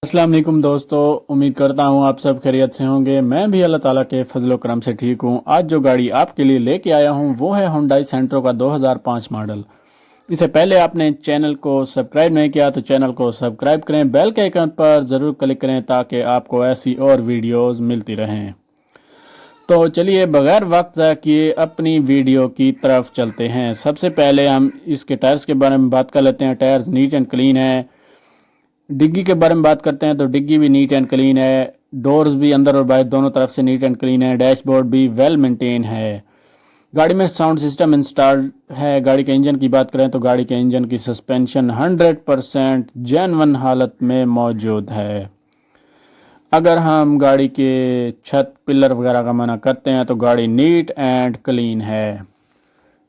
अस्सलाम वालेकुम दोस्तों, उम्मीद करता हूँ आप सब खैरियत से होंगे। मैं भी अल्लाह ताला के फजलो करम से ठीक हूँ। आज जो गाड़ी आपके लिए लेके आया हूँ वो है हुंडई सेंट्रो का 2005 मॉडल। इससे पहले आपने चैनल को सब्सक्राइब नहीं किया तो चैनल को सब्सक्राइब करें, बेल के आइकन पर ज़रूर क्लिक करें ताकि आपको ऐसी और वीडियोस मिलती रहें। तो चलिए बगैर वक्त ज़ाया किए अपनी वीडियो की तरफ चलते हैं। सबसे पहले हम इसके टायर्स के बारे में बात कर लेते हैं। टायर्स नीट एंड क्लीन है। डिग्गी के बारे में बात करते हैं तो डिग्गी भी नीट एंड क्लीन है। डोर्स भी अंदर और बाहर दोनों तरफ से नीट एंड क्लीन है। डैशबोर्ड भी वेल मेंटेन है। गाड़ी में साउंड सिस्टम इंस्टॉल्ड है। गाड़ी के इंजन की बात करें तो गाड़ी के इंजन की सस्पेंशन 100% जेन्युइन हालत में मौजूद है। अगर हम गाड़ी के छत पिलर वगैरह का मना करते हैं तो गाड़ी नीट एंड क्लीन है।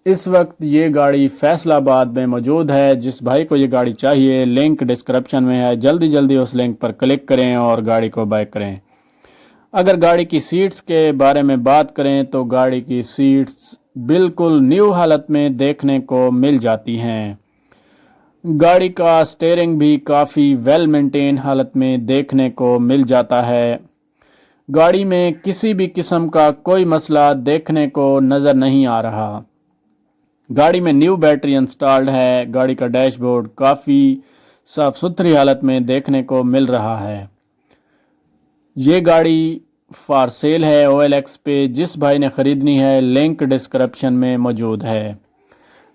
इस वक्त ये गाड़ी फैसलाबाद में मौजूद है। जिस भाई को ये गाड़ी चाहिए लिंक डिस्क्रिप्शन में है, जल्दी जल्दी उस लिंक पर क्लिक करें और गाड़ी को बाय करें। अगर गाड़ी की सीट्स के बारे में बात करें तो गाड़ी की सीट्स बिल्कुल न्यू हालत में देखने को मिल जाती हैं। गाड़ी का स्टीयरिंग भी काफ़ी वेल मेंटेन हालत में देखने को मिल जाता है। गाड़ी में किसी भी किस्म का कोई मसला देखने को नज़र नहीं आ रहा। गाड़ी में न्यू बैटरी इंस्टॉल्ड है। गाड़ी का डैशबोर्ड काफ़ी साफ सुथरी हालत में देखने को मिल रहा है। ये गाड़ी फॉर सेल है OLX पे। जिस भाई ने ख़रीदनी है लिंक डिस्क्रिप्शन में मौजूद है।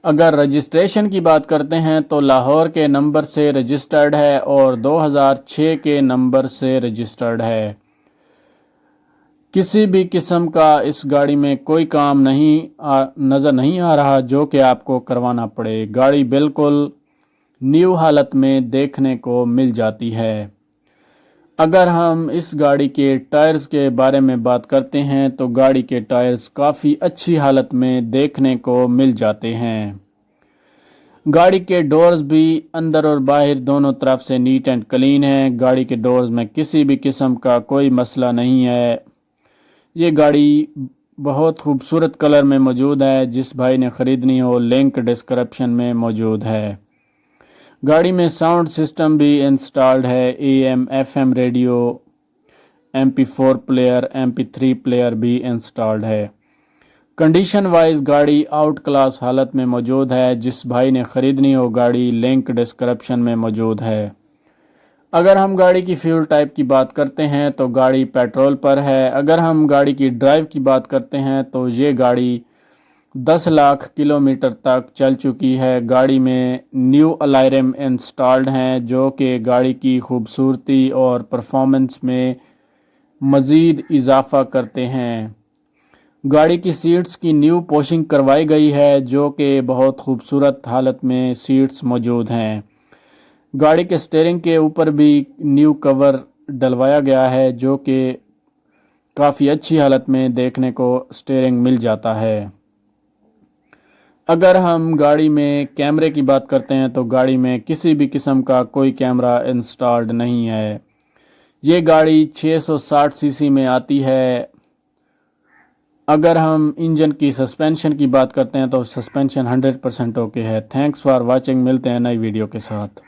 अगर रजिस्ट्रेशन की बात करते हैं तो लाहौर के नंबर से रजिस्टर्ड है और 2006 के नंबर से रजिस्टर्ड है। किसी भी किस्म का इस गाड़ी में कोई काम नज़र नहीं आ रहा जो कि आपको करवाना पड़े। गाड़ी बिल्कुल न्यू हालत में देखने को मिल जाती है। अगर हम इस गाड़ी के टायर्स के बारे में बात करते हैं तो गाड़ी के टायर्स काफ़ी अच्छी हालत में देखने को मिल जाते हैं। गाड़ी के डोर्स भी अंदर और बाहर दोनों तरफ से नीट एंड क्लीन है। गाड़ी के डोर्स में किसी भी किस्म का कोई मसला नहीं है। ये गाड़ी बहुत खूबसूरत कलर में मौजूद है। जिस भाई ने ख़रीदनी हो लिंक डिस्क्रिप्शन में मौजूद है। गाड़ी में साउंड सिस्टम भी इंस्टॉल्ड है। AM FM radio, MP4 player, MP3 player भी इंस्टॉल्ड है। कंडीशन वाइज गाड़ी आउट क्लास हालत में मौजूद है। जिस भाई ने ख़रीदनी हो गाड़ी लिंक डिस्क्रिप्शन में मौजूद है। अगर हम गाड़ी की फ्यूल टाइप की बात करते हैं तो गाड़ी पेट्रोल पर है। अगर हम गाड़ी की ड्राइव की बात करते हैं तो ये गाड़ी 10 लाख किलोमीटर तक चल चुकी है। गाड़ी में न्यू अलार्म इंस्टॉल्ड हैं जो कि गाड़ी की खूबसूरती और परफॉर्मेंस में मज़ीद इजाफ़ा करते हैं। गाड़ी की सीट्स की न्यू पॉशिंग करवाई गई है जो कि बहुत खूबसूरत हालत में सीट्स मौजूद हैं। गाड़ी के स्टीयरिंग के ऊपर भी न्यू कवर डलवाया गया है जो कि काफ़ी अच्छी हालत में देखने को स्टीयरिंग मिल जाता है। अगर हम गाड़ी में कैमरे की बात करते हैं तो गाड़ी में किसी भी किस्म का कोई कैमरा इंस्टॉल्ड नहीं है। ये गाड़ी 660 सीसी में आती है। अगर हम इंजन की सस्पेंशन की बात करते हैं तो सस्पेंशन 100% ओके है। Thanks for watching. मिलते हैं नई वीडियो के साथ।